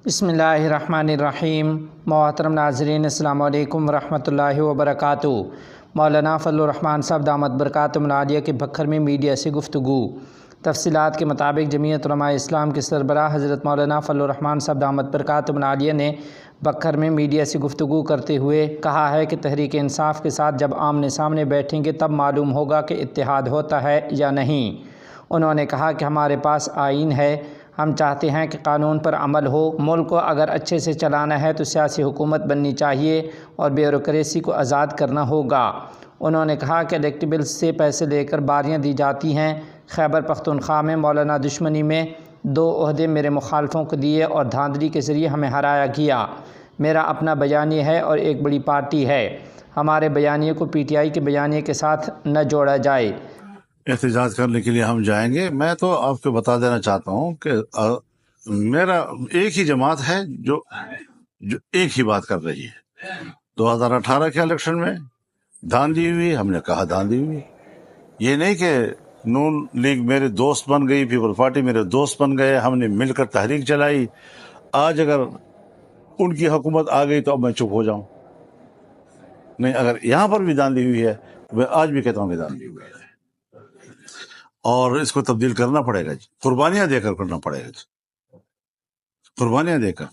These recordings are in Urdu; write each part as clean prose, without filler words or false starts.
بسم اللہ الرحمن الرحیم۔ محترم ناظرین السلام علیکم ورحمۃ اللہ وبرکاتہ۔ مولانا فضل الرحمان صاحب دامت برکاتہم العالیہ کے بکھر میں میڈیا سے گفتگو۔ تفصیلات کے مطابق جمعیت علماء اسلام کے سربراہ حضرت مولانا فضل الرحمان صاحب دامت برکاتہم العالیہ نے بکھر میں میڈیا سے گفتگو کرتے ہوئے کہا ہے کہ تحریک انصاف کے ساتھ جب آمنے سامنے بیٹھیں گے تب معلوم ہوگا کہ اتحاد ہوتا ہے یا نہیں۔ انہوں نے کہا کہ ہمارے پاس آئین ہے، ہم چاہتے ہیں کہ قانون پر عمل ہو۔ ملک کو اگر اچھے سے چلانا ہے تو سیاسی حکومت بننی چاہیے اور بیوروکریسی کو آزاد کرنا ہوگا۔ انہوں نے کہا کہ الیکٹیبلز سے پیسے لے کر باریاں دی جاتی ہیں۔ خیبر پختونخوا میں مولانا دشمنی میں 2 عہدے میرے مخالفوں کو دیے اور دھاندلی کے ذریعے ہمیں ہرایا گیا۔ میرا اپنا بیانیہ ہے اور ایک بڑی پارٹی ہے، ہمارے بیانیے کو پی ٹی آئی کے بیانیے کے ساتھ نہ جوڑا جائے۔ احتجاج کرنے کے لیے ہم جائیں گے۔ میں تو آپ کو بتا دینا چاہتا ہوں کہ میرا ایک ہی جماعت ہے جو ایک ہی بات کر رہی ہے۔ 2018 کے الیکشن میں دھاندلی ہوئی، ہم نے کہا دھاندلی ہوئی۔ یہ نہیں کہ نون لیگ میرے دوست بن گئی، پیپل پارٹی میرے دوست بن گئے، ہم نے مل کر تحریک چلائی۔ آج اگر ان کی حکومت آ گئی تو اب میں چپ ہو جاؤں؟ نہیں، اگر یہاں پر بھی دھاندلی ہوئی ہے میں آج بھی کہتا ہوں کہ دھاندلی ہوئی ہے اور اس کو تبدیل کرنا پڑے گا، قربانیاں دے کر کرنا پڑے گا، قربانیاں دے کر،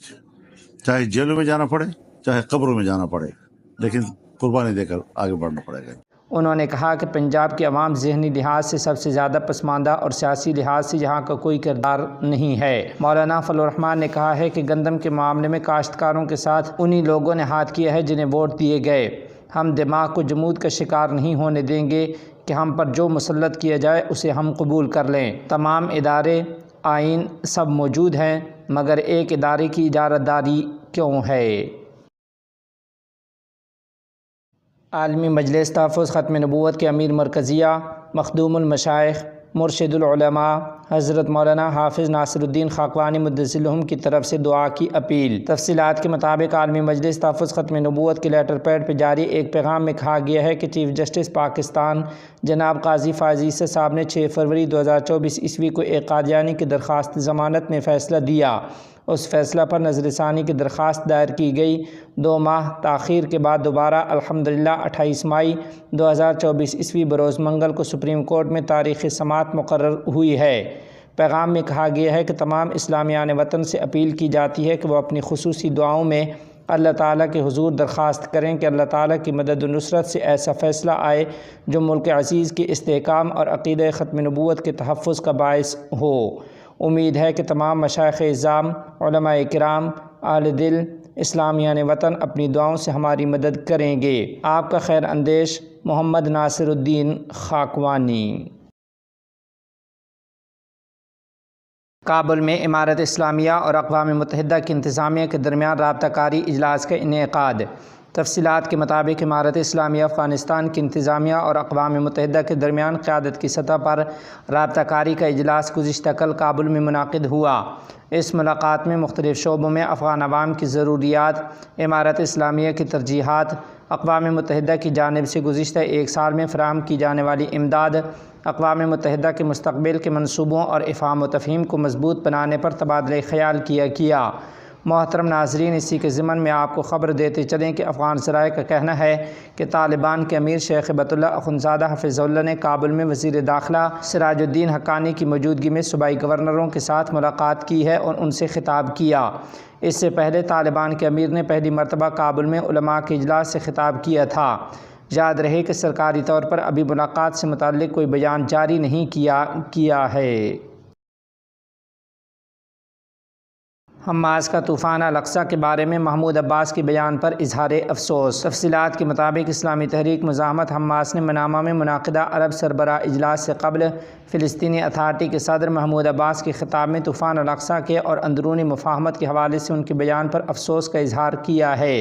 چاہے جیلوں میں جانا پڑے چاہے قبروں میں جانا پڑے، لیکن قربانی دے کر آگے بڑھنا پڑے گا۔ انہوں نے کہا کہ پنجاب کی عوام ذہنی لحاظ سے سب سے زیادہ پسماندہ اور سیاسی لحاظ سے یہاں کا کوئی کردار نہیں ہے۔ مولانا فضل الرحمان نے کہا ہے کہ گندم کے معاملے میں کاشتکاروں کے ساتھ انہی لوگوں نے ہاتھ کیا ہے جنہیں ووٹ دیے گئے۔ ہم دماغ کو جمود کا شکار نہیں ہونے دیں گے کہ ہم پر جو مسلط کیا جائے اسے ہم قبول کر لیں۔ تمام ادارے، آئین سب موجود ہیں، مگر ایک ادارے کی اجارہ داری کیوں ہے؟ عالمی مجلس تحفظ ختم نبوت کے امیر مرکزیہ، مخدوم المشائخ، مرشد العلماء حضرت مولانا حافظ ناصر الدین خاقانی مدثر العلوم کی طرف سے دعا کی اپیل۔ تفصیلات کے مطابق عالمی مجلس تحفظ ختم نبوت کے لیٹر پیڈ پہ جاری ایک پیغام میں کہا گیا ہے کہ چیف جسٹس پاکستان جناب قاضی فائز عیسی صاحب نے 6 فروری 2024 عیسوی کو ایک قادیانی کی درخواست ضمانت میں فیصلہ دیا۔ اس فیصلہ پر نظر ثانی کی درخواست دائر کی گئی۔ 2 ماہ تاخیر کے بعد دوبارہ الحمدللہ 28 مئی 2024 عیسوی بروز منگل کو سپریم کورٹ میں تاریخ سماعت مقرر ہوئی ہے۔ پیغام میں کہا گیا ہے کہ تمام اسلامیان وطن سے اپیل کی جاتی ہے کہ وہ اپنی خصوصی دعاؤں میں اللہ تعالیٰ کے حضور درخواست کریں کہ اللہ تعالیٰ کی مدد و نصرت سے ایسا فیصلہ آئے جو ملک عزیز کے استحکام اور عقیدہ ختم نبوت کے تحفظ کا باعث ہو۔ امید ہے کہ تمام مشائخ اعظام، علماء کرام، اہل دل، اسلامیان وطن اپنی دعاؤں سے ہماری مدد کریں گے۔ آپ کا خیر اندیش محمد ناصر الدین خاقانی۔ کابل میں امارت اسلامیہ اور اقوام متحدہ کی انتظامیہ کے درمیان رابطہ کاری اجلاس کا انعقاد۔ تفصیلات کے مطابق امارت اسلامیہ افغانستان کی انتظامیہ اور اقوام متحدہ کے درمیان قیادت کی سطح پر رابطہ کاری کا اجلاس گزشتہ کل کابل میں منعقد ہوا۔ اس ملاقات میں مختلف شعبوں میں افغان عوام کی ضروریات، امارت اسلامیہ کی ترجیحات، اقوام متحدہ کی جانب سے گزشتہ 1 سال میں فراہم کی جانے والی امداد، اقوام متحدہ کے مستقبل کے منصوبوں اور افہام و تفہیم کو مضبوط بنانے پر تبادلہ خیال کیا گیا۔ محترم ناظرین، اسی کے ضمن میں آپ کو خبر دیتے چلیں کہ افغان ذرائع کا کہنا ہے کہ طالبان کے امیر شیخ ہبت اللہ اخندزادہ حفظہ اللہ نے کابل میں وزیر داخلہ سراج الدین حقانی کی موجودگی میں صوبائی گورنروں کے ساتھ ملاقات کی ہے اور ان سے خطاب کیا۔ اس سے پہلے طالبان کے امیر نے پہلی مرتبہ کابل میں علماء کے اجلاس سے خطاب کیا تھا۔ یاد رہے کہ سرکاری طور پر ابھی ملاقات سے متعلق کوئی بیان جاری نہیں کیا ہے۔ حماس کا طوفان الاقصی کے بارے میں محمود عباس کے بیان پر اظہار افسوس۔ تفصیلات کے مطابق اسلامی تحریک مزاحمت حماس نے منامہ میں منعقدہ عرب سربراہ اجلاس سے قبل فلسطینی اتھارٹی کے صدر محمود عباس کے خطاب میں طوفان الاقصی کے اور اندرونی مفاہمت کے حوالے سے ان کے بیان پر افسوس کا اظہار کیا ہے۔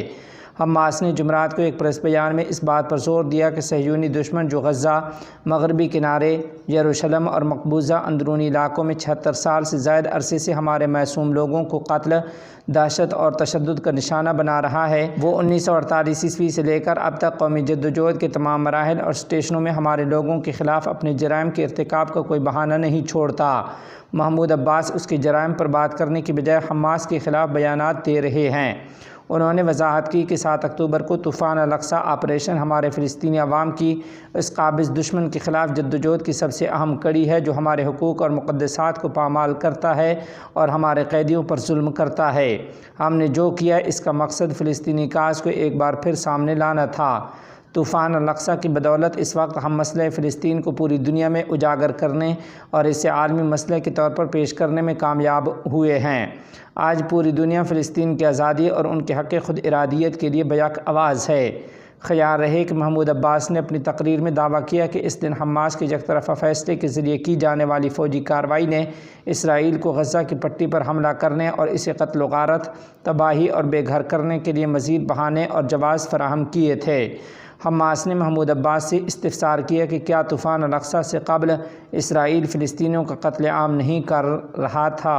حماس نے جمعرات کو ایک پریس بیان میں اس بات پر زور دیا کہ صہیونی دشمن جو غزہ، مغربی کنارے، یروشلم اور مقبوضہ اندرونی علاقوں میں 76 سال سے زائد عرصے سے ہمارے معصوم لوگوں کو قتل، دہشت اور تشدد کا نشانہ بنا رہا ہے، وہ 1948 عیسوی سے لے کر اب تک قومی جدوجہد کے تمام مراحل اور اسٹیشنوں میں ہمارے لوگوں کے خلاف اپنے جرائم کے ارتکاب کا کوئی بہانہ نہیں چھوڑتا۔ محمود عباس اس کے جرائم پر بات کرنے کی بجائے حماس کے خلاف بیانات دے رہے ہیں۔ انہوں نے وضاحت کی کہ 7 اکتوبر کو طوفان الاقصی آپریشن ہمارے فلسطینی عوام کی اس قابض دشمن کے خلاف جدوجہد کی سب سے اہم کڑی ہے جو ہمارے حقوق اور مقدسات کو پامال کرتا ہے اور ہمارے قیدیوں پر ظلم کرتا ہے۔ ہم نے جو کیا اس کا مقصد فلسطینی کاز کو ایک بار پھر سامنے لانا تھا۔ طوفان الاقصی کی بدولت اس وقت ہم مسئلہ فلسطین کو پوری دنیا میں اجاگر کرنے اور اسے عالمی مسئلے کے طور پر پیش کرنے میں کامیاب ہوئے ہیں۔ آج پوری دنیا فلسطین کی آزادی اور ان کے حق خود ارادیت کے لیے بیک آواز ہے۔ خیال رہے کہ محمود عباس نے اپنی تقریر میں دعویٰ کیا کہ اس دن حماس کے یک طرفہ فیصلے کے ذریعے کی جانے والی فوجی کارروائی نے اسرائیل کو غزہ کی پٹی پر حملہ کرنے اور اسے قتل و غارت، تباہی اور بے گھر کرنے کے لیے مزید بہانے اور جواز فراہم کیے تھے۔ حماس نے محمود عباس سے استفسار کیا کہ کیا طوفان الاقصی سے قبل اسرائیل فلسطینیوں کا قتل عام نہیں کر رہا تھا؟